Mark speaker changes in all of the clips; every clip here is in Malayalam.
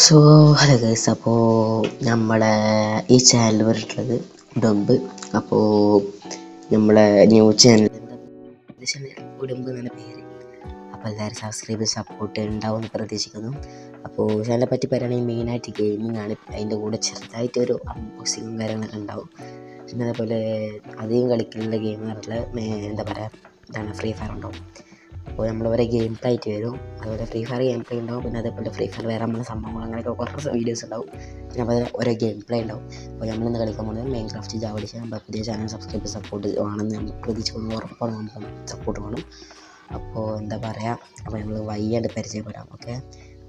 Speaker 1: സോ ഹലോ ഗൈസ്, അപ്പോൾ നമ്മളെ ഈ ചാനൽ പറഞ്ഞിട്ടുള്ളത് ഉടുമ്പ്. അപ്പോൾ നമ്മളെ ന്യൂ ചാനൽ ഉടുമ്പ് എന്നാണ് പേര്. അപ്പോൾ എല്ലാവരും സബ്സ്ക്രൈബ് സപ്പോർട്ട് ഉണ്ടാവുമെന്ന് പ്രതീക്ഷിക്കുന്നു. അപ്പോൾ ചാനലിനെ പറ്റി പറയുകയാണെങ്കിൽ മെയിനായിട്ട് ഗെയിമിംഗ് ആണ്. അതിൻ്റെ കൂടെ ചെറുതായിട്ടൊരു അൺബോക്സിങ്ങും കാര്യങ്ങളൊക്കെ ഉണ്ടാവും. പിന്നെ അതേപോലെ അധികം കളിക്കുന്ന ഗെയിം എന്ന് പറഞ്ഞാൽ എന്താ പറയുക, ഇതാണ് ഫ്രീ ഫയർ ഉണ്ടാവും. അപ്പോൾ നമ്മൾ ഓരോ ഗെയിം പ്ലേ ആയിട്ട് വരും. അതുപോലെ ഫ്രീ ഫയർ ഗെയിം പ്ലേ ഉണ്ടാവും. പിന്നെ അതേപോലെ ഫ്രീ ഫയർ വേറെ നമ്മളെ സംഭവങ്ങൾ അങ്ങനെയൊക്കെ കുറച്ച് വീഡിയോസ് ഉണ്ടാവും. പിന്നെ അപ്പോൾ ഓരോ ഗെയിം പ്ലേ ഉണ്ടാവും. അപ്പോൾ നമ്മളിന്ന് കളിക്കാൻ പോകുന്നത് മൈൻക്രാഫ്റ്റ് ജാവഡിച്ച്. നമ്മുടെ പുതിയ ചാനൽ സബ്സ്ക്രൈബ് സപ്പോർട്ട് ആണെന്ന് നമ്മൾ പ്രതീക്ഷിക്കുന്നു. ഉറപ്പാണ് നമുക്ക് സപ്പോർട്ട് വേണം. അപ്പോൾ എന്താ പറയുക, അപ്പോൾ നമ്മൾ വയ്യാണ്ട് പരിചയപ്പെടാം. ഓക്കെ,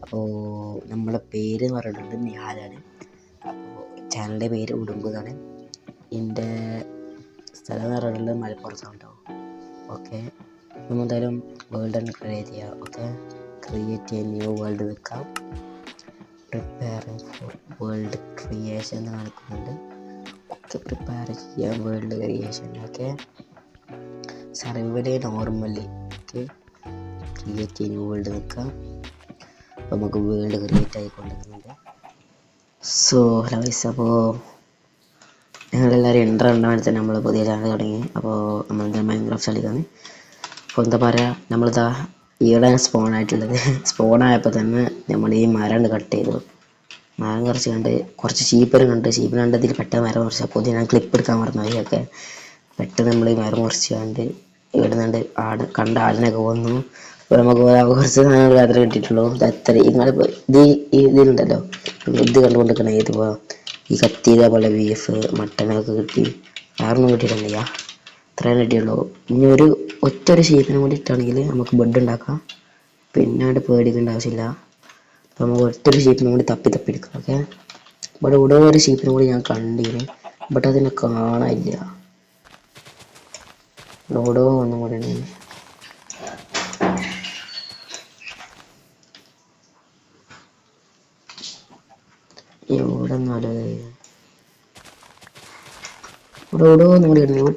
Speaker 1: അപ്പോൾ നമ്മളെ പേര് എന്ന് പറഞ്ഞിട്ടുണ്ട് നിഹാലാണ്. അപ്പോൾ ചാനലിൻ്റെ പേര് ഉടുമ്പ് എന്നാണ്. എൻ്റെ സ്ഥലം എന്ന് പറഞ്ഞിട്ടുള്ളത് മലപ്പുറത്താണ് കേട്ടോ. ഓക്കെ, എന്തായാലും വേൾഡ് തന്നെ ക്രിയേറ്റ് ചെയ്യുക. ഓക്കെ, ക്രിയേറ്റ് ചെയ്യാൻ ന്യൂ വേൾഡ് വെക്കാം. പ്രിപ്പയറിങ് ഫോർ വേൾഡ് ക്രിയേഷൻ എന്ന് കാണിക്കുന്നുണ്ട്. ഓക്കെ, പ്രിപ്പയർ ചെയ്യാം world creation. Okay, survival normally. Okay, create ചെയ്യാൻ ന്യൂ വേൾഡ് വെക്കാം. അപ്പോൾ നമുക്ക് വേൾഡ് ക്രിയേറ്റ് ആയിക്കൊണ്ടിരിക്കുന്നുണ്ട്. സോ ഹലോ ഗൈസ്, അപ്പോൾ ഞങ്ങളെല്ലാവരും എൻ്റർ ഉണ്ടാകാൻ തന്നെ നമ്മൾ പുതിയ ചാനൽ തുടങ്ങി. അപ്പോൾ നമ്മളെന്താ മൈൻക്രാഫ്റ്റ് കളിക്കാണ്. അപ്പോൾ എന്താ പറയുക, നമ്മളിതാ ഈയിടെയാണ് സ്പോണായിട്ടുള്ളത്. സ്പോണായപ്പോൾ തന്നെ നമ്മൾ ഈ മരം കട്ട് ചെയ്തു. മരം കുറച്ച് ഷീപ്പിനെ കണ്ടതിൽ പെട്ടെന്ന് മരം മുറിച്ച്. അപ്പോൾ ഞാൻ ക്ലിപ്പ് എടുക്കാൻ മറന്നുപോയി. ഒക്കെ പെട്ടെന്ന് നമ്മൾ ഈ മരം മുറിച്ച് ഇവിടെ നിന്ന് കണ്ട ആടിനൊക്കെ വന്നു. അപ്പോൾ നമുക്ക് കുറച്ച് സാധനങ്ങൾ മാത്രമേ കിട്ടിയിട്ടുള്ളൂ. അത്ര നിങ്ങളിപ്പോൾ ഇതിലുണ്ടല്ലോ, ഇത് കണ്ടുകൊണ്ടിരിക്കണേ. ഇതിപ്പോൾ ഈ കത്തി ഇതേപോലെ ബീഫ് മട്ടനൊക്കെ കിട്ടി. വേറൊന്നും കിട്ടിയിട്ടില്ല, ഇത്രയും കിട്ടിയുള്ളൂ. ഇനി ഒറ്റൊരു ഷീപ്പിനും കൂടി ഇട്ടാണെങ്കിൽ നമുക്ക് ബെഡ് ഉണ്ടാക്കാം. പിന്നെ പേടിക്കേണ്ട ആവശ്യമില്ല. അപ്പോൾ നമുക്ക് ഒറ്റൊരു ഷീപ്പിനും കൂടി തപ്പി എടുക്കാം. ഓക്കെ, ഇവിടെ ഒരു ഷീപ്പിനും കൂടി ഞാൻ കണ്ടിന്, ബട്ട് അതിനെ കാണാനില്ല. ഇവിടെ ഒന്നും കൂടി ഉണ്ട്. ഇവിടെ ഒന്നും കൂടി കിട്ടുന്നില്ല.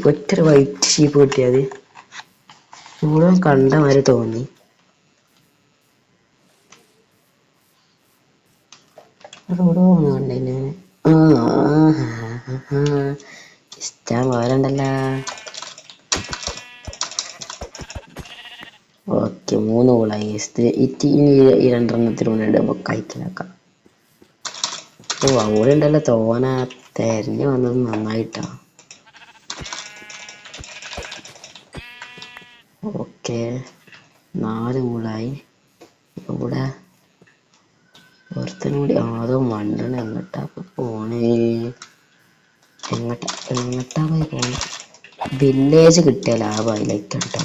Speaker 1: ഒറ്റൊരു വൈറ്റ് ഷീപ്പ് കിട്ടിയത് ഇവിടെ കണ്ട മാതിരി തോന്നി. ഇവിടെ ഒന്നും കണ്ടില്ല. ഇഷ്ടം പോലെ ഉണ്ടല്ലോ. ഓക്കെ, 3 ഗോളായി. ഇനി ഈ 2 എണ്ണത്തിലൂടെ നമുക്ക് കഴിക്കലാക്കാം. ഓ, അവിടെ ഉണ്ടല്ലോ തോന. തെരഞ്ഞു വന്നത് നന്നായിട്ടാ. ഓക്കെ, 4 ഗോളായി. ഇവിടെ ഒരുത്തനും കൂടി. അതോ മണ്ണണ്. എങ്ങട്ടാ പോണേ? എങ്ങട്ടാ പോയി വില്ലേജ് കിട്ടിയ ലാഭമായി. ലൈക്ക് കേട്ടോ.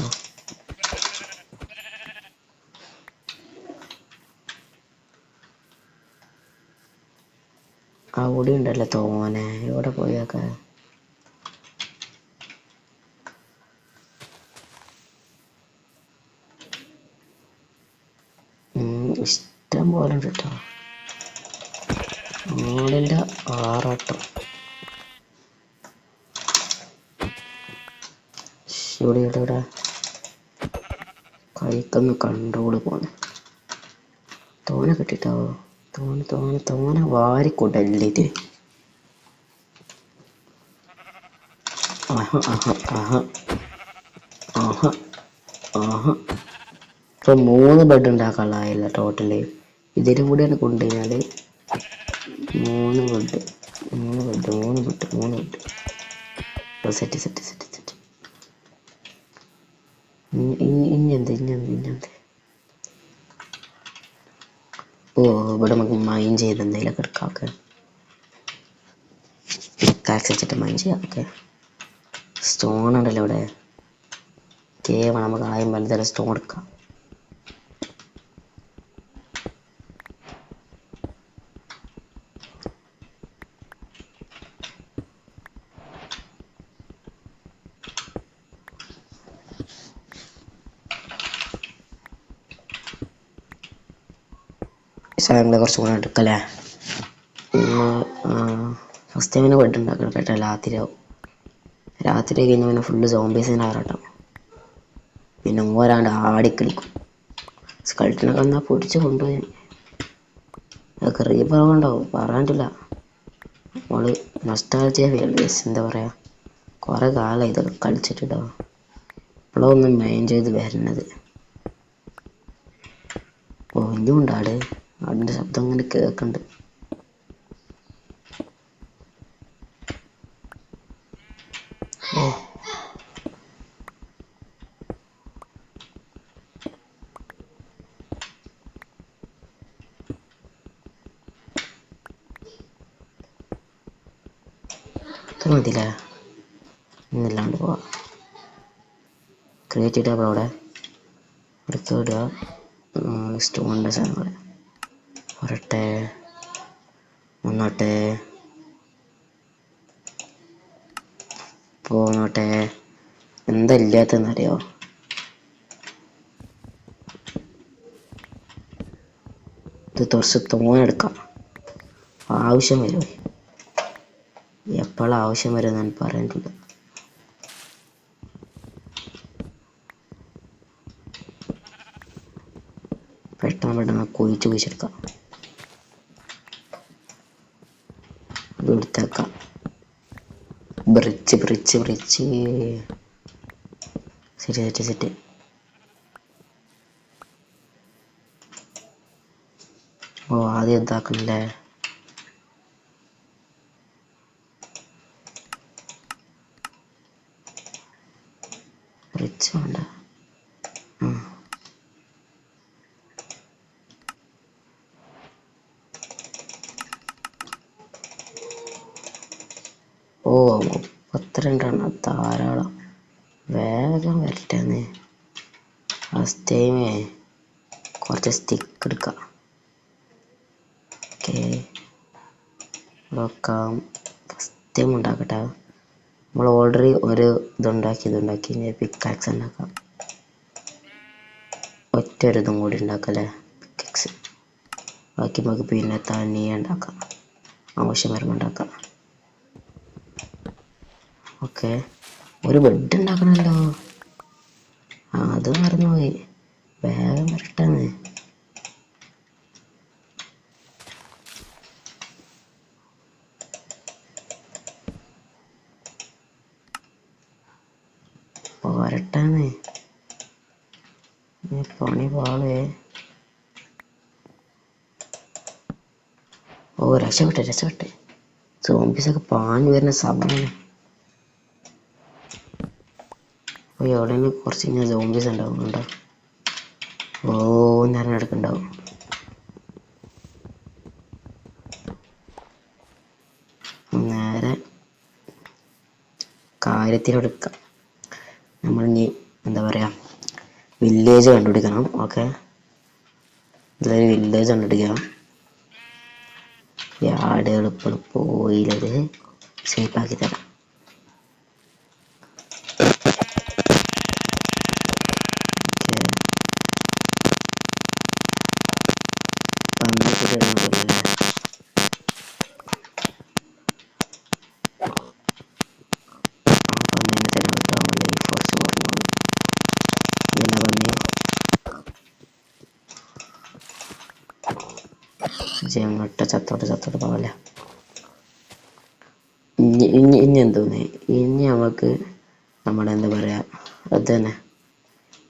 Speaker 1: അവിടെ ഉണ്ടല്ലോ തോനെ. ഇവിടെ പോയൊക്കെ ഇഷ്ടം പോലെ ഉണ്ട് കേട്ടോ. ആടിൻ്റെ ആറാട്ടം. ഇവിടെ കൈക്കൊന്ന് കണ്ടോള് പോന്നെ. തോനെ കിട്ടിട്ടോ. തോനെ വാരിക്കൂട്ടല്ലേ ഇത്. ഇപ്പൊ 3 ബെഡ് ഉണ്ടാക്കാനുള്ളതായില്ല ടോട്ടല്. ഇതിനും കൂടിയാണ് കൊണ്ടുകഴിഞ്ഞാൽ 3 ബെഡ്. സെറ്റ്. ഇഞ്ഞെന്ത്. ഓ, ഇവിടെ നമുക്ക് മൈൻ ചെയ്ത് എന്തെങ്കിലുമൊക്കെ എടുക്കാം. ഓക്കെ, കാക്സ് വെച്ചിട്ട് മൈൻ ചെയ്യാം. ഓക്കെ, സ്റ്റോൺ ഉണ്ടല്ലോ ഇവിടെ. കേവണം, നമുക്ക് ആദ്യം പലതരം സ്റ്റോൺ എടുക്കാം. സാധനങ്ങൾ കുറച്ചും കൂടെ എടുക്കല്ലേ. ഫസ്റ്റ് ടൈമിന് ബെഡ് ഉണ്ടാക്കണം കേട്ടോ. രാത്രി കഴിഞ്ഞാൽ പിന്നെ ഫുള്ള് സോംബീസിൻ്റെ ആറാട്ടം. പിന്നെ ഓരാണ്ട് ആടിക്കളിക്കും. സ്കൾട്ടിനൊക്കെ എന്നാൽ പൊടിച്ച് കൊണ്ടുപോയി. അതൊക്കെ റീപ്പറവുണ്ടാവും, പറയാണ്ടില്ല. നമ്മള് നൊസ്റ്റാൾജിയ ഫീൽ ഗൈസ്. എന്താ പറയുക, കുറേ കാലം ഇതൊക്കെ കളിച്ചിട്ടുണ്ടോ. ഇപ്പോഴൊന്നും മെയിൻ ചെയ്ത് വരുന്നത്. ഓ ഇനിയും ഉണ്ട് ആട്. ആടിൻ്റെ ശബ്ദം ഇങ്ങനെ കേൾക്കുന്നുണ്ട്. ഓ ഇത് മതിയില്ലേ, ഇന്നില്ലാണ്ട് പോവാം. ക്രിയേറ്റ് ചെയ്താൽ അവിടെ എടുത്ത് വിടുക. സ്റ്റോണിൻ്റെ സാധനങ്ങൾ വരട്ടെ, വന്നോട്ടെ, പോന്നോട്ടെ. എന്താ ഇല്ലാത്തതെന്നറിയോ, ഇത് കുറച്ച് തോനെടുക്കാം. ആവശ്യം വരും, എപ്പോഴും ആവശ്യം വരും ഞാൻ പറഞ്ഞിട്ടില്ല. പെട്ടെന്ന് കുഴിച്ചെടുക്കാം. ഇത് എടുത്തേക്കാം. Bridge set. ഓ ആദ്യം എന്താക്കണല്ലേ, ബ്രിഡ്ജ് വേണ്ട. ഓ 32 ധാരാളം. വേഗം വരട്ടെന്ന്. ഫസ്റ്റ് ടൈമേ കുറച്ച് സ്റ്റിക്ക് എടുക്കാം. ഓക്കെ നോക്കാം. ഫസ്റ്റ് ടൈം ഉണ്ടാക്കട്ടെ. നമ്മൾ ഓൾറെഡി ഒരു ഇതുണ്ടാക്കി പിക്കാക്സ് ഉണ്ടാക്കാം. ഒറ്റ ഒരു ഇതും കൂടി ഉണ്ടാക്കല്ലേ, പിക്കാക്സ്. ബാക്കി നമുക്ക് പിന്നെ തനിയെ ഉണ്ടാക്കാം, ആവശ്യം വരുമ്പോൾ ഉണ്ടാക്കാം. ഓക്കെ, ഒരു ബെഡ് ഉണ്ടാക്കണമല്ലോ. അത് മറന്നുപോയി. വേഗം വരട്ടെന്ന്. വരട്ടെന്ന്, പണി പാളേ. ഓ രക്ഷപ്പെട്ടെ. സോംബീസൊക്കെ പാഞ്ഞു വരുന്ന സമയമാണ്. ഓ എവിടെയെങ്കിലും കുറച്ച് കഴിഞ്ഞാൽ സോംബീസ് ഉണ്ടാവും. കണ്ടോ, ഓ നിറഞ്ഞെടുക്കുന്നുണ്ടാവും. നേരെ കാര്യത്തിലെടുക്കാം. നമ്മളിനി എന്താ പറയുക, വില്ലേജ് കണ്ടുപിടിക്കണം. ഓക്കെ, ഇതിലൊരു വില്ലേജ് കണ്ടുപിടിക്കണം. ഈ ആടുകൾ ഇപ്പോൾ പോയില്ലത് ഷേപ്പാക്കി തരാം. അങ്ങോട്ട് ചത്തോട്ട് പോകല്ലേ. ഇനി എന്തോന്ന്, ഇനി നമുക്ക് നമ്മുടെ എന്താ പറയുക, അത് തന്നെ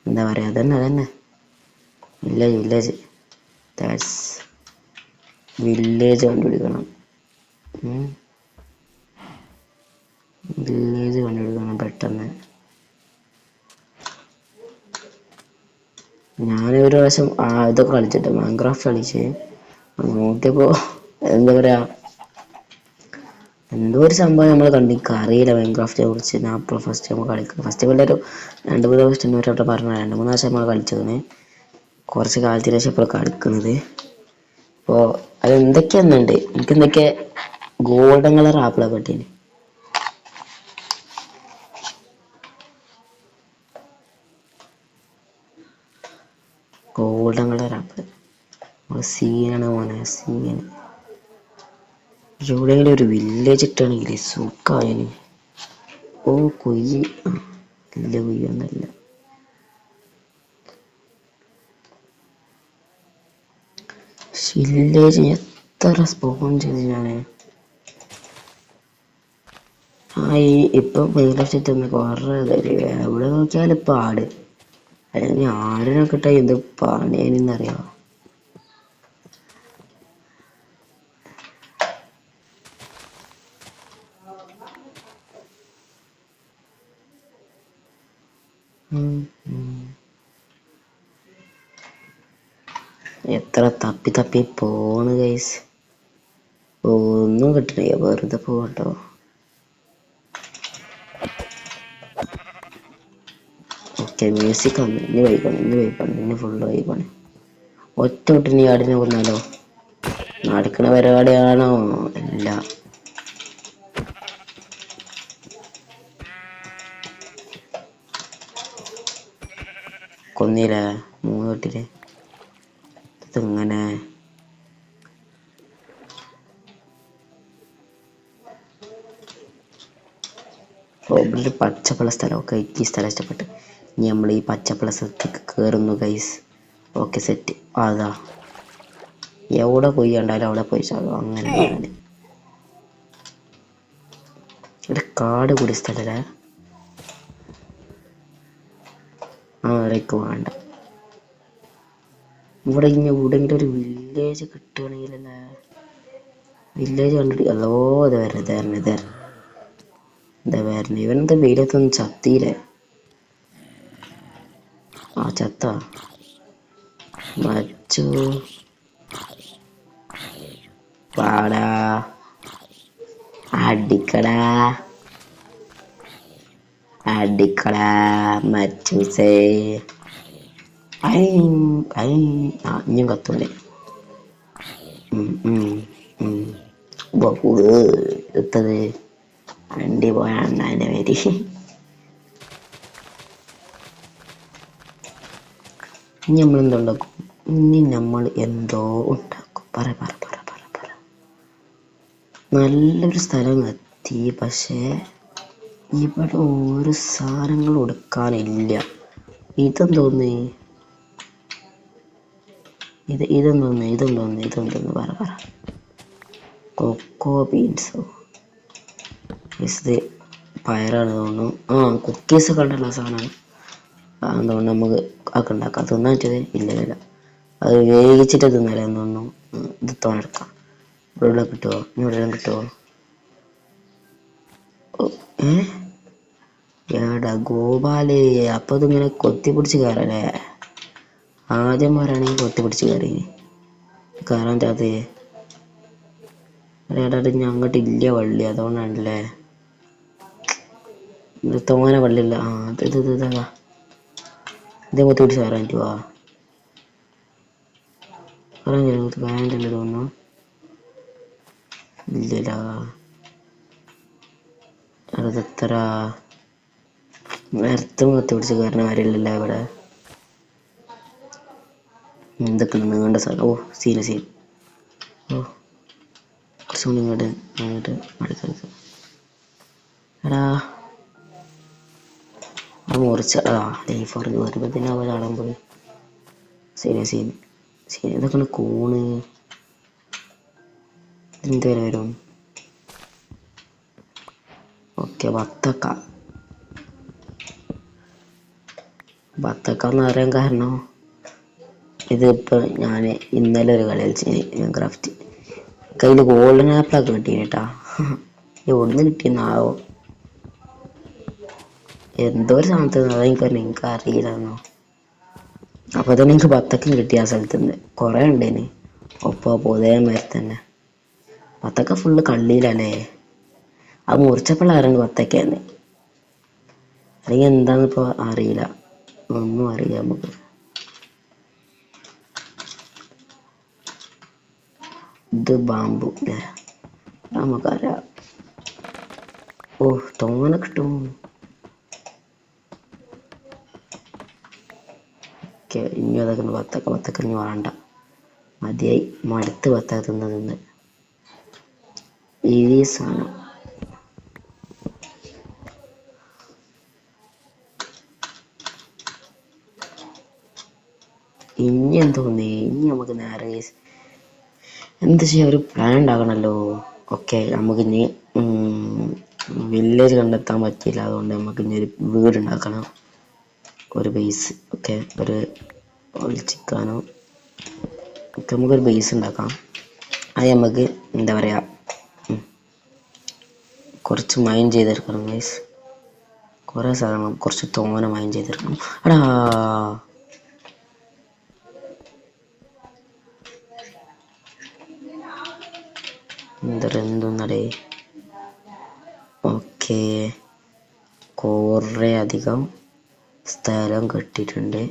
Speaker 1: എന്താ പറയുക, അതന്നെ വില്ലേജ് വില്ലേജ് കണ്ടുപിടിക്കണം. പെട്ടെന്ന്. ഞാനൊരു പ്രാവശ്യം ഇതൊക്കെ കളിച്ചിട്ട് മൈൻക്രാഫ്റ്റ് കളിച്ച് നോക്കിയപ്പോൾ എന്താ പറയുക, എന്തോ ഒരു സംഭവം നമ്മൾ കണ്ടിക്ക് അറിയില്ല മൈൻക്രാഫ്റ്റിനെ കുറിച്ച്. ഞാൻ അപ്പോൾ ഫസ്റ്റ് നമ്മൾ കളിക്കുന്നത്, ഫസ്റ്റ് ഒരു 2-3 പ്രാവശ്യം പറഞ്ഞ 2-3 പ്രാവശ്യം നമ്മൾ കളിച്ചതിന് കുറച്ച് കാലത്തിന് ശേഷം ഇപ്പോൾ കളിക്കുന്നത്. അപ്പോൾ അതെന്തൊക്കെയാന്നുണ്ട്, എനിക്ക് എന്തൊക്കെ ഗോൾഡൻ കളർ ആപ്പിളെ പറ്റീന്. ഗോൾഡൻ കളർ ആപ്പിൾ സീനാണ് മോനെ, സീൻ. എവിടെയെങ്കിലും ഒരു വില്ലേജ് ഇട്ടാണെങ്കിൽ സുഖമായിന്. ഓ കൊയ്യ് ഇല്ല, കൊയ്യൊന്നല്ല. വില്ലേജ് എത്ര സ്പോൺ ചെയ്ത് ഞാൻ ഇപ്പൊ മെയിലടിച്ചിട്ട് കുറേ എവിടെ നോക്കിയാലും ഇപ്പൊ ആട്. അല്ലെങ്കിൽ ആടിനെ കിട്ടാൻ എന്ത് പണിയെന്നറിയാം. എത്ര തപ്പി തപ്പി പോണ് ഗൈസ്, ഒന്നും കിട്ടണില്ല, വെറുതെ പോകട്ടോ. ഓക്കെ മ്യൂസിക് വന്നു, ഇനി ഇനി ഫുള്ള് വൈബാണ്. ഒറ്റ വിട്ടിനി ആടിനെ കൊന്നാലോ? നടക്കണ പരിപാടിയാണോ? ഇല്ല. കൊന്നില്ലേ 3 തൊട്ടില്. ഇതെങ്ങനെ ഇവിടെ പച്ചപ്പുള്ള സ്ഥലമൊക്കെ ഈ സ്ഥലം ഇഷ്ടപ്പെട്ട്. ഇനി നമ്മൾ ഈ പച്ചപ്പുള്ള സ്ഥലത്തേക്ക് കയറുന്നു ഗൈസ്. Okay set. അതാ എവിടെ പോയി കണ്ടാലും അവിടെ പോയി ചാടും. അങ്ങനെ ഇവിടെ കാട് കൂടിയ സ്ഥലല്ലേ? അവിടേക്ക് വേണ്ട. ഇവിടെ ഇനി എവിടെയെങ്കിലും ഒരു വില്ലേജ് കിട്ടുകയാണെങ്കിലല്ലേ. വില്ലേജ് കണ്ടിട്ട് അല്ലോ ഇത് വരണ ഇവനെന്താ വെയിലത്തൊന്നും ചത്തീരെ? ചത്ത മച്ചു പാടാ അടിക്കടാ മച്ചൂസേ. ഇനിയും കത്തൂലെ? എത്തത് വണ്ടി പോയ അണ്ണാൻ്റെ പേര്. ഇനി നമ്മൾ എന്തുണ്ടാക്കും? ഇനി നമ്മൾ എന്തോ ഉണ്ടാക്കും. പറ നല്ലൊരു സ്ഥലം എത്തി. പക്ഷേ ഇവിടെ ഓരോ സാധനങ്ങൾ കൊടുക്കാനില്ല. ഇതെന്തോന്ന് പറ. കൊക്കോ ബീൻസോ? ഇത് പയറാണ് തോന്നുന്നു. കുക്കീസൊക്കെ ഉണ്ടല്ലോ സാധനമാണ്. അതുകൊണ്ട് നമുക്ക് ഒക്കെ ഉണ്ടാക്കാം. തിന്നാൻ പറ്റത് ഇല്ല, അത് വേവിച്ചിട്ട് തിന്നാലേ തോന്നുന്നു. ഇത് തോന്നെടുക്കാം. ഇവിടെ കിട്ടുമോ? ഇവിടെ കിട്ടുമോ? എടാ ഗോപാലേ, അപ്പൊ ഇതിങ്ങനെ കൊത്തി പിടിച്ച് കയറല്ലേ? ആദ്യന്മാരാണെങ്കിൽ കൊത്തി പിടിച്ച് കയറി കയറാൻ ചാത്തേ. ഇനി അങ്ങോട്ട് ഇല്ല വള്ളി, അതുകൊണ്ടാണല്ലേ. തോനെ വള്ളിയില്ല. ഇതേ കൊത്തി പിടിച്ച് കയറാൻ പറ്റുവാ? കയറാൻ തോന്നുന്നു. ഇല്ലല്ല, അതെത്ര നേരത്തും കൊത്തി പിടിച്ച് കയറുന്ന കാര്യമില്ലല്ലോ ഇവിടെ. എന്തൊക്കെ നീണ്ട സ്ഥലം. സീൻ കുറച്ചുകൂടി ഇങ്ങോട്ട് അടുക്കടുത്ത്. എടാ മുറിച്ച ലൈഫ് പറഞ്ഞു വരുമ്പോൾ തന്നെ അവ ചാടാൻ പോയി. സീൻ ഇതൊക്കെ കൂണ് എന്ത് വരെ വരും? ഓക്കെ ബത്തക്ക എന്ന് പറയാൻ കാരണം ഇതിപ്പോൾ ഞാൻ ഇന്നലെ ഒരു കളി കളിച്ച് ക്രാഫ്റ്റ് കയ്യിൽ ഗോൾഡൻ ആപ്പിളൊക്കെ കിട്ടി കേട്ടാ. എവിടുന്ന് കിട്ടിയെന്നാവോ? എന്തോ ഒരു സാധനത്ത് എനിക്ക് അറിയില്ലെന്നോ. അപ്പോൾ തന്നെ എനിക്ക് ബത്തക്കം കിട്ടി. ആ സ്ഥലത്ത് നിന്ന് കുറേ ഉണ്ടേന്. ഒപ്പം പൊതേ മാതിരി തന്നെ ബത്തക്ക ഫുള്ള് കള്ളിയിലല്ലേ. അത് മുറിച്ചപ്പോൾ ആരാണ്ട് ബത്തക്കന്ന്. അല്ലെങ്കിൽ എന്താന്നിപ്പോൾ അറിയില്ല, ഒന്നും അറിയില്ല നമുക്ക്. ഇത് ബാമ്പു അല്ലേ? നമുക്കറിയാം. തോനെ കിട്ടും. ഇനി അതൊക്കെ ബത്തക്ക ഇനി വേണ്ട, മതിയായി, മടുത്ത് ബത്തക്ക തിന്ന്. ഈ സാധനം ഇനി എന്തോന്നേ. ഇനി നമുക്ക് നേരെ എന്താ ചെയ്യാ, ഒരു പ്ലാൻ ഉണ്ടാക്കണമല്ലോ. ഓക്കെ, നമുക്കിനി വില്ലേജ് കണ്ടെത്താൻ പറ്റില്ല, അതുകൊണ്ട് നമുക്കിനി ഒരു വീട് ഉണ്ടാക്കണം, ഒരു ബേസ്. ഓക്കെ, ഒരു ഒളിച്ചിക്കാനോ ഒക്കെ നമുക്കൊരു ബേസ് ഉണ്ടാക്കാം. അത് നമുക്ക് എന്താ പറയുക, കുറച്ച് മൈൻ ചെയ്തെടുക്കണം ഗൈസ്. കുറേ സാധനങ്ങൾ കുറച്ച് തോനെ മൈൻ ചെയ്തെടുക്കണം. എടാ എന്തൊന്നടേ. ഓക്കെ, കുറേ അധികം സ്ഥലം കെട്ടിയിട്ടുണ്ട്.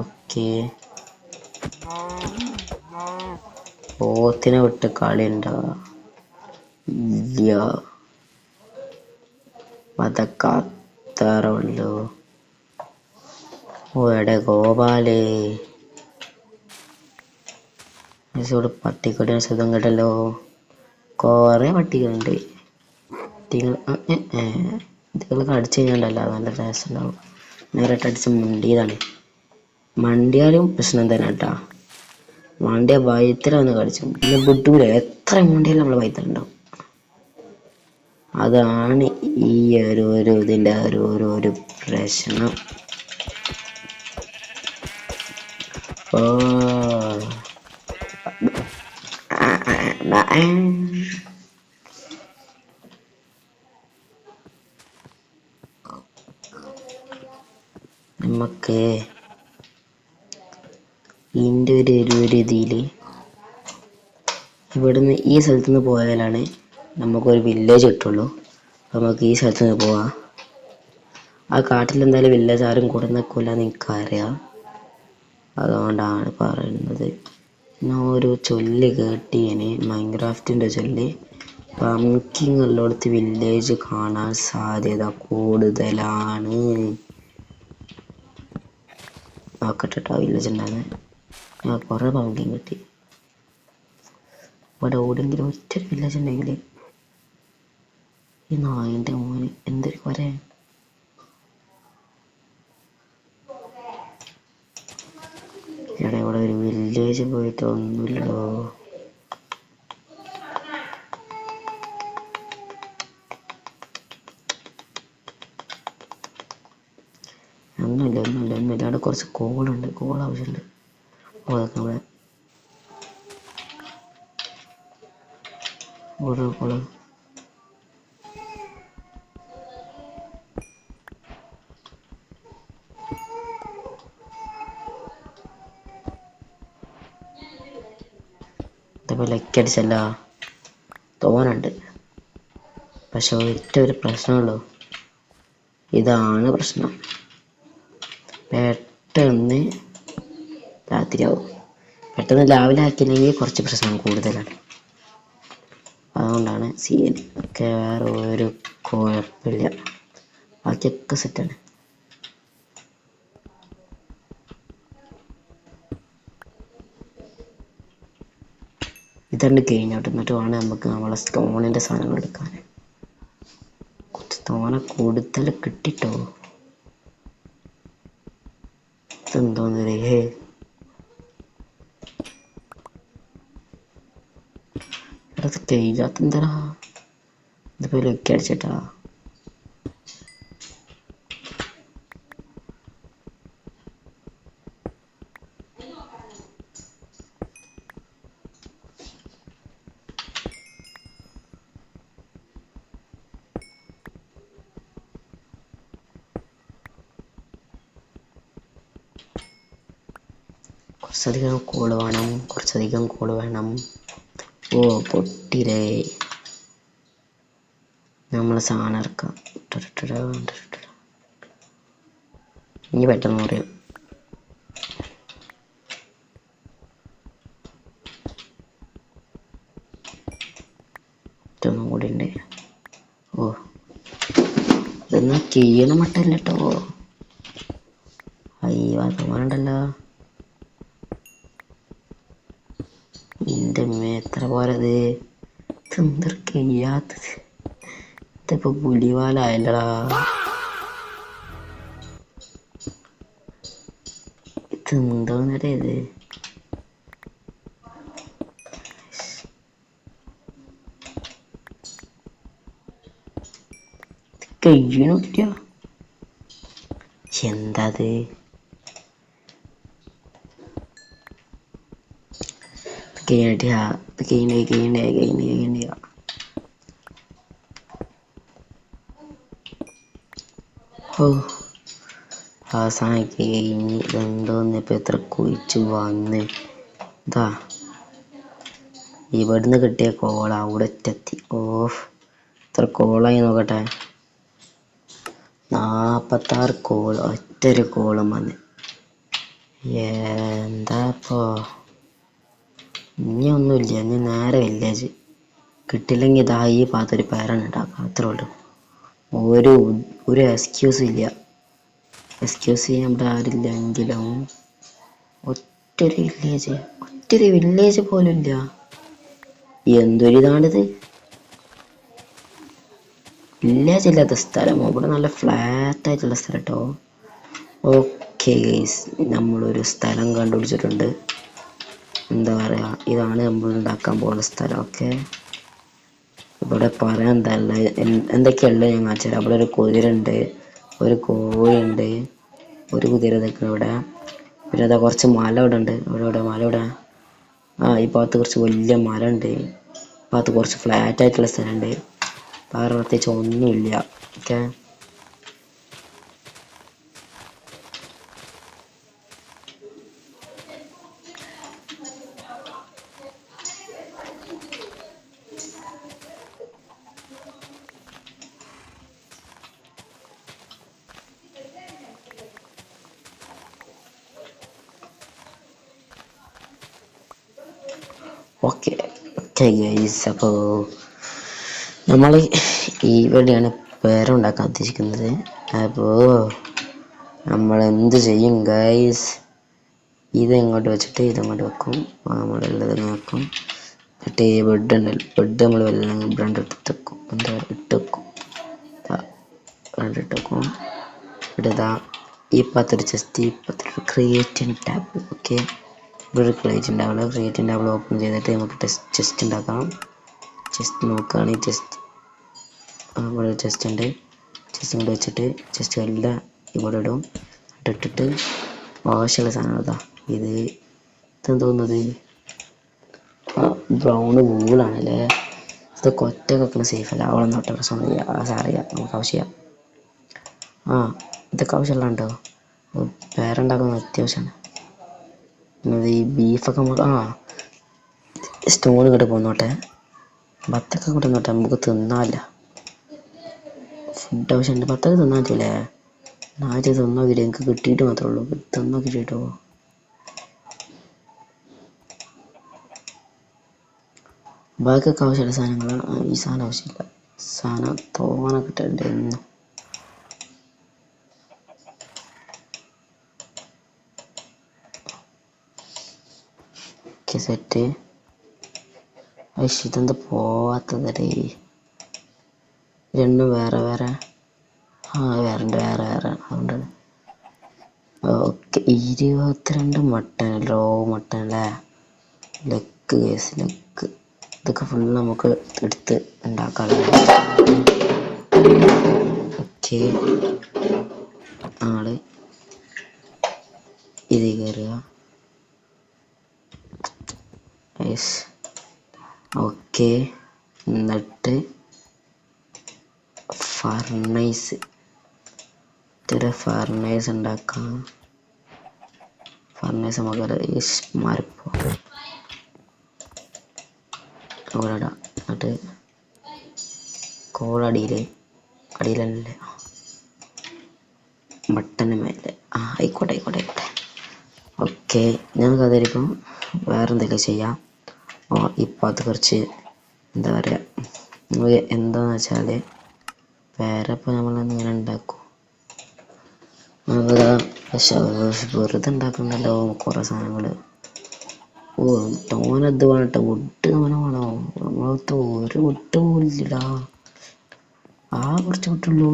Speaker 1: ഓക്കെ, പോത്തിനെ വിട്ട് കളി ഉണ്ടാവുക ഇല്ല, അതൊക്കെ ഓ എടെ ഗോപാലേ, ഇവിടെ പട്ടിക്കടിയുടെ സുഖം കേട്ടല്ലോ. കുറേ പട്ടികളുണ്ട്. ഇതുകളൊക്കെ അടിച്ചു കഴിഞ്ഞാണ്ടല്ലോ നല്ല ടേസ്റ്റ് ഉണ്ടാവും. നേരിട്ട് അടിച്ച് മുണ്ടിയതാണ്. മണ്ടിയാലും പ്രശ്നം തന്നെ കേട്ടാ. മണ്ടിയ വയറ്റിലൊന്ന് കടിച്ചു പിന്നെ വിട്ടൂല. എത്ര മണ്ടിയാലും നമ്മളെ വയറ്റിലുണ്ടാവും. അതാണ് ഈ ഇതിൻ്റെ ഒരു പ്രശ്നം. ഓ നമുക്ക് ഇതിൻ്റെ ഒരു രീതിയിൽ ഇവിടുന്ന് ഈ സ്ഥലത്തു നിന്ന് പോയാലാണ് നമുക്കൊരു വില്ലേജ് കിട്ടുള്ളൂ. നമുക്ക് ഈ സ്ഥലത്തു നിന്ന് പോവാം. ആ കാട്ടിൽ എന്തായാലും വില്ലേജ് ആരും കൂടെ നിൽക്കില്ല എന്ന് എനിക്കറിയാം, അതുകൊണ്ടാണ് പറയുന്നത്. ഞാൻ ഒരു ചൊല്ല് കേട്ടിയന്, മൈൻക്രാഫ്റ്റിൻ്റെ ചൊല്ല്, പംകിങ് ഉള്ളിടത്ത് വില്ലേജ് കാണാൻ സാധ്യത കൂടുതലാണ്. നോക്കട്ടെ വില്ലേജ് ഉണ്ടാകുന്നത്. ഞാൻ കുറേ പംകിങ് കിട്ടി. ഇവിടെ എവിടെയെങ്കിലും ഒറ്റൊരു വില്ലേജ് ഉണ്ടെങ്കിൽ ഈ നായിൻ്റെ മോന് എന്തൊരു കുറേ. ഇവിടെ ഒരു വില്ലേജ് പോയിട്ട് ഒന്നുമില്ലല്ലോ. ഒന്നുമില്ല. അവിടെ കുറച്ച് കോളുണ്ട്, കോൾ ആവശ്യമുണ്ട്. അതൊക്കെ നമ്മളെ ഓരോ കോള് ഇതേപോലെ ലക്കടിച്ചല്ല തോനുണ്ട്. പക്ഷെ ഒറ്റ ഒരു പ്രശ്നമുള്ളൂ. ഇതാണ് പ്രശ്നം, പെട്ടെന്ന് രാത്രിയാവും. പെട്ടെന്ന് രാവിലെ ആക്കിയില്ലെങ്കിൽ കുറച്ച് പ്രശ്നം കൂടുതലാണ്. അതുകൊണ്ടാണ് സീൻ. ഒക്കെ വേറെ ഒരു കുഴപ്പമില്ല, ബാക്കിയൊക്കെ സെറ്റാണ്. ഇതണ്ട് കഴിഞ്ഞോട്ട് എന്നിട്ട് വേണം നമുക്ക് നമ്മളെ സ്റ്റോണിൻ്റെ സാധനങ്ങൾ എടുക്കാൻ. കുറച്ച് തോനെ കൂടുതൽ കിട്ടിട്ടോ. ഇതെന്തോന്നേ, അത് കഴിയാത്ത എന്താ ഇതിപ്പോൾ ലൊക്കെ അടിച്ചിട്ടാ. കുറച്ചധികം കോള് വേണം. ഓ പൊട്ടിരേ, നമ്മളെ സാധനം ഇറക്കാം. ഇനി പെട്ടെന്ന് പറയും. ഇതൊന്നും കൂടി ഉണ്ട്. ഓ ഇതൊന്നും ചെയ്യണ മട്ടല്ല കേട്ടോ. അയ്യോ തോന്നണ്ടല്ലോ. എൻ്റെ എത്ര പോരത്, ഇതെന്തൊരു കഴിയാത്തത്. ഇതിപ്പോൾ പുലിവാലായല്ലടാ. എന്തോന്നടേ ഇത്? കഴിയണില്ല. എന്താത്? കഴിഞ്ഞ അവസാനം കഴിഞ്ഞ് ഇതെന്തോന്ന് ഇപ്പം എത്ര കുഴിച്ച് വന്ന് ഇതാ ഇവിടുന്ന് കിട്ടിയ കോള അവിടെ എത്തി. എത്ര കോളായി നോക്കട്ടെ. 46 കോള് ഒറ്റൊരു കോളും വന്ന്. എന്താപ്പോ ഇനി ഒന്നുമില്ല. ഇനി നേരെ വില്ലേജ്. കിട്ടില്ലെങ്കിൽ ഇതാ ഈ ഭാഗത്തൊരു പേരാണ് ഉണ്ടാക്കുക. അത്രേ ഉള്ളൂ. ഒരു എക്സ്ക്യൂസും ഇല്ല. എക്സ്ക്യൂസ് ചെയ്യാൻ ഇവിടെ ആരില്ലെങ്കിലും ഒറ്റൊരു വില്ലേജ് പോലും ഇല്ല. എന്തൊരിതാണിത്? വില്ലേജ് ഇല്ലാത്ത സ്ഥലം. ഇവിടെ നല്ല ഫ്ലാറ്റ് ആയിട്ടുള്ള സ്ഥലം കേട്ടോ. ഓക്കെ ഗൈസ്, നമ്മളൊരു സ്ഥലം കണ്ടുപിടിച്ചിട്ടുണ്ട്. എന്താ പറയുക, ഇതാണ് നമ്മൾ ഉണ്ടാക്കാൻ പോകുന്ന സ്ഥലം. ഓക്കെ, ഇവിടെ പറയാൻ എന്തൊക്കെയുള്ളത് ഞാൻ കാണിച്ചു തരാം. അവിടെ ഒരു കുതിരയുണ്ട്, ഒരു കോഴിയുണ്ട്, ഒരു കുതിര നിൽക്കണം ഇവിടെ. പിന്നെ അതാ കുറച്ച് മല ഇവിടെ ഉണ്ട്. ഇവിടെ മല ഇവിടെ. ഈ ഭാഗത്ത് കുറച്ച് വലിയ മല ഉണ്ട്. ഈ ഭാഗത്ത് കുറച്ച് ഫ്ലാറ്റ് ആയിട്ടുള്ള സ്ഥലമുണ്ട്. വേറെ പ്രത്യേകിച്ച് ഒന്നുമില്ല. ഓക്കെ, ഓക്കെ ഗൈസ്, അപ്പോൾ നമ്മൾ ഇവിടെയാണ് പേരുണ്ടാക്കാൻ ഉദ്ദേശിക്കുന്നത്. അപ്പോൾ നമ്മൾ എന്ത് ചെയ്യും ഗൈസ്? ഇത് ഇങ്ങോട്ട് വെച്ചിട്ട് ഇതങ്ങോട്ട് വെക്കും. നമ്മളുള്ളത് വെക്കും. എന്നിട്ട് ഈ ബെഡ് ഉണ്ടല്ലോ, ബെഡ് നമ്മൾ എല്ലാം ബ്രണ്ട് ഇട്ട് വെക്കും. ഇതാ ഈ പത്തൊരു ചെസ്റ്റ്, ഈ പത്തൊരു ക്രിയേറ്റിംഗ് ടാബ്. ഓക്കെ, ഇവിടെ ക്രിയേറ്റിംഗ് ടാബിൾ ഓപ്പൺ ചെയ്തിട്ട് നമുക്ക് ചെസ്റ്റ് ഉണ്ടാക്കാം. ചെസ്റ്റ് നോക്കുകയാണെങ്കിൽ ഇവിടെ ചെസ്റ്റ് ഉണ്ട്. ചെസ്റ്റ് കൊണ്ട് വെച്ചിട്ട് ചെസ്റ്റ് എല്ലാം ഇവിടെ ഇടും. ഇട്ടിട്ട് ആവശ്യമുള്ള സാധനം ഇതാ ഇതെന്തോന്നത്? ബ്രൗണ് വൂളാണല്ലേ. ഇതൊക്കെ ഒറ്റ വെക്കുന്ന സേഫ് അല്ല. അവളെ നോട്ട പ്രശ്നം സാറിയാം, നമുക്ക് ആവശ്യമാണ്. ഇതൊക്കെ ആവശ്യമുള്ളതുണ്ടോ? പേരുണ്ടാക്കുന്നത് അത്യാവശ്യമാണ്. ഈ ബീഫൊക്കെ നമുക്ക് സ്റ്റോൺ ഇങ്ങോട്ട് പോന്നോട്ടെ, ബത്തൊക്കെ ഇങ്ങോട്ട് നോട്ടെ, നമുക്ക് തിന്നാല്ല. ഫുഡ് ആവശ്യമുണ്ട്. ബത്തൊക്കെ തിന്നാൻ പറ്റില്ലേ? ആദ്യം തിന്നോക്കിയിട്ട് എനിക്ക് കിട്ടിയിട്ട് മാത്രമേ ഉള്ളൂ. തിന്നോക്കിയിട്ട് കേട്ടോ. ബാക്കിയൊക്കെ ആവശ്യമുള്ള സാധനങ്ങളാണ്. ഈ സാധനം ആവശ്യമില്ല. സാധനം തോനെ കിട്ടലുണ്ട് എന്നും. സെറ്റ്. ഇതെന്ത് പോവാത്തതേ? രണ്ടും വേറെ വേറെ. വേറെ അതുകൊണ്ടാണ്. ഓക്കെ, 22 മട്ടൺ, റോ മട്ടൺ അല്ലേ. Leg case, leg. ഇതൊക്കെ ഫുൾ നമുക്ക് എടുത്ത് ഉണ്ടാക്കാറുണ്ട്. ഓക്കെ, ആള് ഇത് കയറുക. ഓക്കെ, എന്നിട്ട് ഫർണൈസ് ഉണ്ടാക്കാം. ഫർണൈസ് നമുക്ക് മാറിപ്പോ അവിടെ ഇടാം. എന്നിട്ട് അടിയിലല്ലേ, മട്ടന് മേലെ. ആയിക്കോട്ടെ. ഓക്കെ, ഞങ്ങൾക്ക് അതായിരിക്കും. വേറെ എന്തെങ്കിലും ചെയ്യാം. ഇപ്പോൾ അത് കുറച്ച് എന്താ പറയുക, എന്താണെന്ന് വെച്ചാൽ വേറെ ഇപ്പോൾ നമ്മളിങ്ങനെ ഉണ്ടാക്കും. വെറുതെ ഉണ്ടാക്കുന്നുണ്ടല്ലോ കുറേ സാധനങ്ങൾ. തോനത് വേണട്ടോ, വുഡ് തോനെ വേണോ? നമ്മളത്തെ ഒരു വുഡ് പോലില്ലടാ. കുറച്ച് വിട്ടുള്ളൂ.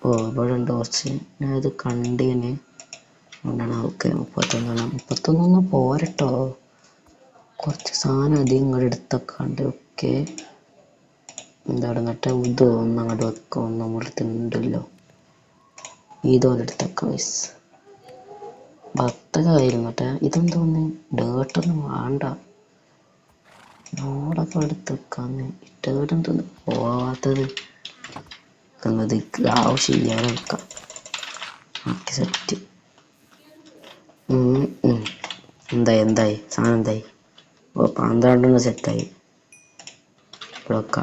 Speaker 1: ഇവിടെ ഉണ്ട് കുറച്ച്. ഞാൻ ഇത് കണ്ടേന്. കൊണ്ടാണ്. ഓക്കെ 31 പോരട്ടോ, കുറച്ച് സാധനം അധികം ഇങ്ങോട്ട് എടുത്തൊക്കാണ്ട്. ഓക്കെ എന്താണ് എന്നിട്ട് ഇത് ഒന്ന് അങ്ങോട്ട് വെക്കുക, ഒന്ന് നമ്മളെടുത്തുണ്ടല്ലോ, ഇതോടെ എടുത്തൊക്കെ വയസ്സ് ബത്തക ആയിരുന്നട്ടെ. ഇതെന്തോന്ന് ഡേട്ടൊന്നും വേണ്ട, നോടൊക്കെ എടുത്ത് വെക്കാന്ന്. ഡേട്ടെന്തോന്ന് പോവാത്തത് എന്നത് ആവശ്യമില്ലാതെ വെക്കാം. Okay set. എന്തായി സാധനം എന്തായി? ഓ 12 സെറ്റായി. ഇവിടെയൊക്കെ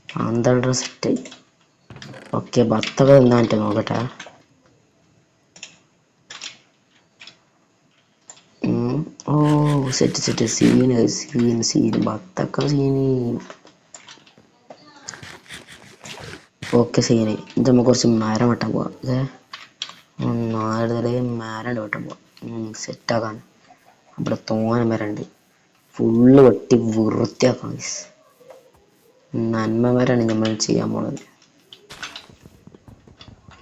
Speaker 1: 12 സെറ്റായി. ഓക്കെ ബത്തക എന്തായിട്ട് നോക്കട്ടെ. ഓ സെറ്റ് സീന് ബത്തക്ക സീന്. Okay scene. ഇത് നമുക്ക് കുറച്ച് മരം വെട്ടാൻ പോവാം. മരം വെട്ടാൻ പോവാം, സെറ്റാക്കാൻ. അവിടെ തോന മരമുണ്ട്, ഫുള്ള് വെട്ടി വൃത്തിയാക്കണം. നന്മ മരമാണ് നമ്മൾ ചെയ്യാൻ പോണത്.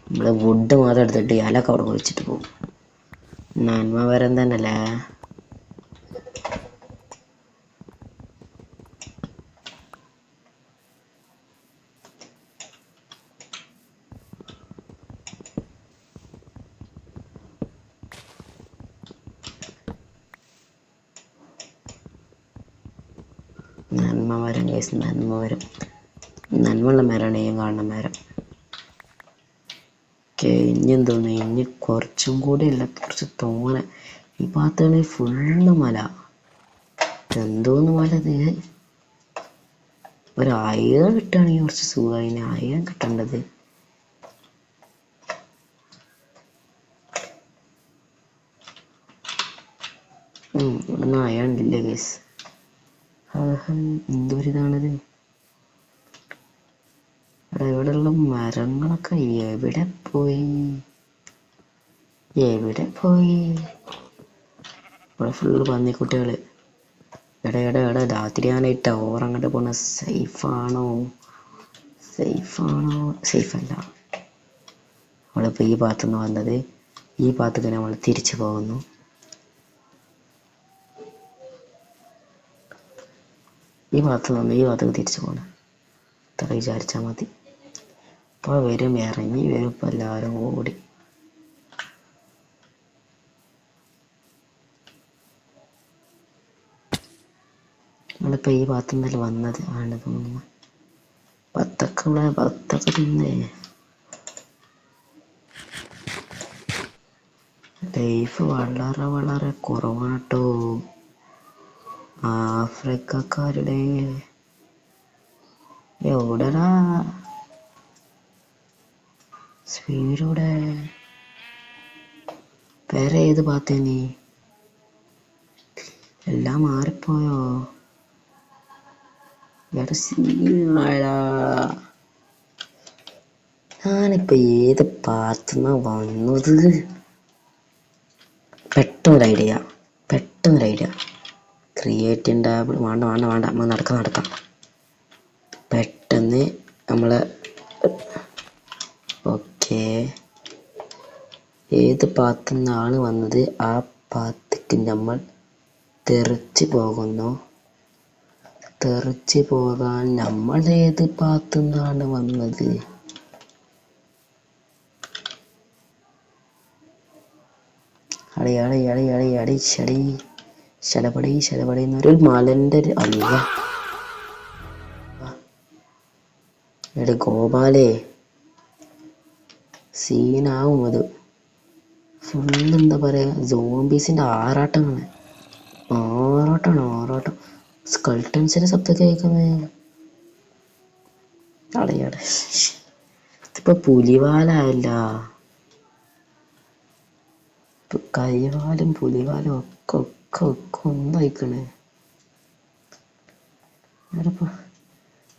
Speaker 1: നമ്മള് വുഡ് മാത്രം എടുത്തിട്ട് ഇലക്കെ അവിടെ കുഴിച്ചിട്ട് പോകും. നന്മ മരം തന്നെയല്ലേ. നന്മ മരം കേസ്, നന്മയുള്ള മരമാണ് ഞാൻ കാണുന്ന മരം. ഇനി എന്തോന്ന്, ഇനി കുറച്ചും കൂടി ഇല്ല, കുറച്ച് തോനെ. ഈ ഭാഗത്താണ് ഫുള്ള് മല. എന്തോന്ന് മല ഇത്? ഒരു അയൺ കിട്ടുകയാണെങ്കിൽ കുറച്ച് സുഖമായി. അയൺ കിട്ടേണ്ടത്. ഒന്നും അയൺ ഇല്ല കേസ്. എന്തൊരിതാണത്. ഇവിടെയുള്ള മരങ്ങളൊക്കെ എവിടെ പോയി? ഇവിടെ ഫുള്ള് പന്നിക്കുട്ടികള്. എടാ രാത്രിയാനായിട്ട് ഓറങ്ങോട്ട് പോണ സേഫാണോ? സേഫല്ല. നമ്മളിപ്പോൾ ഈ ഭാഗത്തുനിന്ന് വന്നത്, ഈ ഭാഗത്തേക്ക് നമ്മൾ തിരിച്ചു പോകുന്നു. ഈ ഭാഗത്തേക്ക് തിരിച്ചു പോകണം, അത്ര വിചാരിച്ചാൽ മതി. ഇപ്പോൾ ഇറങ്ങി വരും. ഇപ്പോൾ എല്ലാവരും ഓടി. നമ്മളിപ്പോൾ ഈ ഭാഗത്തു നിന്നല്ല വന്നത് ആണ് തോന്നുന്നു. ബത്തക്ക തിന്നേ. ലൈഫ് വളരെ കുറവാണ് കേട്ടോ. ആഫ്രിക്കക്കാരുടെ എവിടെടാ സ്പീഡൂടെ? വേറെ ഏത് ഭാഗത്തേ നീ? എല്ലാം മാറിപ്പോയോ? ഞാനിപ്പോ ഏത് ഭാഗത്തുനിന്നാ വന്നത്? പെട്ടെന്നൊരു ഐഡിയ. ക്രിയേറ്റിംഗ് ടാബിൾ വേണ്ട, നമ്മൾ നടക്കാം. പെട്ടെന്ന് നമ്മളെ ഓക്കെ, ഏത് ഭാഗത്തുനിന്നാണ് വന്നത് ആ ഭാഗത്തേക്ക് നമ്മൾ തെറിച്ച് പോകുന്നു. തെറിച്ച് പോകാൻ നമ്മൾ ഏത് ഭാഗത്തുനിന്നാണ് വന്നത്? അടി ശടപടി എന്നൊരു മലന്റെ അല്ല ഗോപാലേ, സീനാവും അത്. ഫുള്ള് എന്താ പറയാ, സോംബീസിന്റെ ആറാട്ടമാണ്. സ്കൾട്ടൻസിന്റെ ശബ്ദം കേൾക്കുന്നേ. ഇതിപ്പോ പുലിവാലല്ല, കരിവാലും പുലിവാലും ഒക്കെ ഒന്നായിക്കണേ.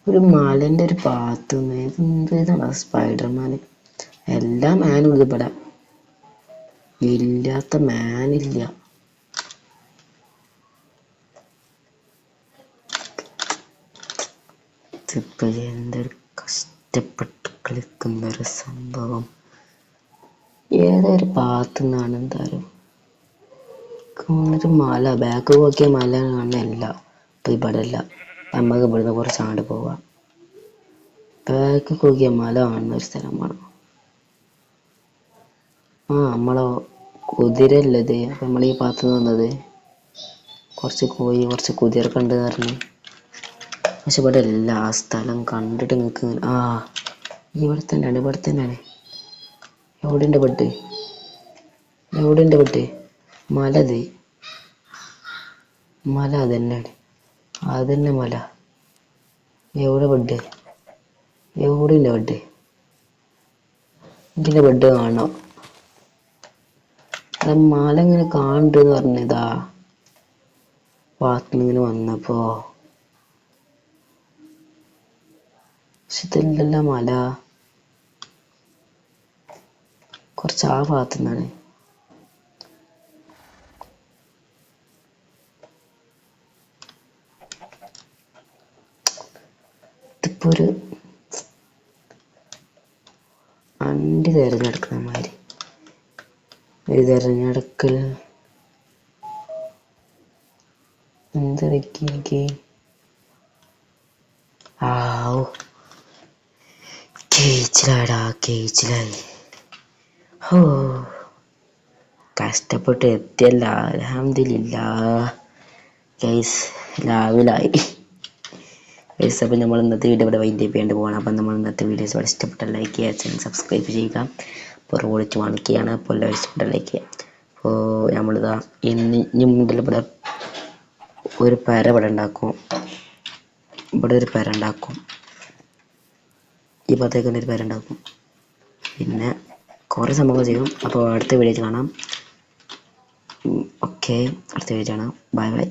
Speaker 1: ഒരു മലന്റെ ഒരു ഭാഗത്തുനിന്ന് ഇതാണ് സ്പൈഡർമാന്. എല്ലാ മാനും ഉണ്ട് ഇവിടെ, ഇല്ലാത്ത മാനില്ല. ഇതിപ്പോ എന്തൊരു കഷ്ടപ്പെട്ട് കളിക്കുന്ന ഒരു സംഭവം. ഏതൊരു ഭാഗത്തുനിന്നാണ് എന്തായാലും ഒരു മല, ബാക്ക് നോക്കിയ മല കാണുന്നില്ല. ഇപ്പം ഇവിടെ അല്ല, നമുക്ക് ഇവിടുന്ന് കുറച്ച് അങ്ങോട്ട് പോവാം. ബാക്ക് നോക്കിയ മല കാണുന്ന ഒരു സ്ഥലം വേണം. നമ്മളെ കുതിരല്ലത്. അപ്പം നമ്മൾ ഈ ഭാഗത്ത് വന്നത് കുറച്ച് കോഴി കുറച്ച് കുതിരൊക്കെ ഉണ്ട് പറഞ്ഞു. പക്ഷെ ഇവിടെ അല്ല. ആ സ്ഥലം കണ്ടിട്ട് നിങ്ങൾക്ക് ഇവിടെ തന്നെയാണ്, ഇവിടെ തന്നെയാണ്. എവിടെയുണ്ട് പെട്ട്? എവിടെയുണ്ട് പെട്ട്? മല അതന്നെയാണ്, അതന്നെ മല. എവിടെ ബെഡ്? എവിടെയില്ല ബെഡ്. ഇതിൻ്റെ ബെഡ് കാണണം. അത് മല ഇങ്ങനെ കാണണ്ടെന്ന് പറഞ്ഞതാ ഭാഗത്തുനിന്ന് ഇങ്ങനെ വന്നപ്പോ. പക്ഷെ ഇതല്ലല്ല മല, കുറച്ച് ആ ഭാഗത്തുനിന്നാണ്. ഇതിപ്പോ ഒരു അണ്ടി തിരഞ്ഞെടുക്കുന്ന മാതിരി ഒരു തിരഞ്ഞെടുക്കൽ. എന്താ എനിക്ക് കേച്ചിലായി. കഷ്ടപ്പെട്ട് എത്തിയല്ല, അൽഹംദുലില്ലാഹ് ഗൈസ്, രാവിലായി ഗൈസ്. അപ്പം നമ്മൾ ഇന്നത്തെ വീഡിയോ ഇവിടെ വൈൻഡ് അപ്പ് ചെയ്യേണ്ടി പോകണം. അപ്പം നമ്മൾ ഇന്നത്തെ വീഡിയോസ് ഇവിടെ ഇഷ്ടപ്പെട്ട ലൈക്ക് ചെയ്യുക, ചാനൽ സബ്സ്ക്രൈബ് ചെയ്യുക. അപ്പോൾ വിളിച്ച് വാങ്ങിക്കുകയാണ്. അപ്പോൾ എല്ലാവരും ഇഷ്ടപ്പെട്ട ലൈക്ക് ചെയ്യുക. അപ്പോൾ നമ്മളിതാ ഇനി മുതൽ ഇവിടെ ഒരു പര ഇവിടെ ഉണ്ടാക്കും. ഇവിടെ ഒരു പര ഉണ്ടാക്കും, ഈ ഭാഗത്തേക്ക് ഒരു പര ഉണ്ടാക്കും. പിന്നെ കുറേ സംഭവങ്ങൾ ചെയ്യും. അപ്പോൾ അടുത്ത വീഡിയോയിൽ കാണാം. ഓക്കെ, അടുത്ത വീഡിയോ കാണാം. Bye bye.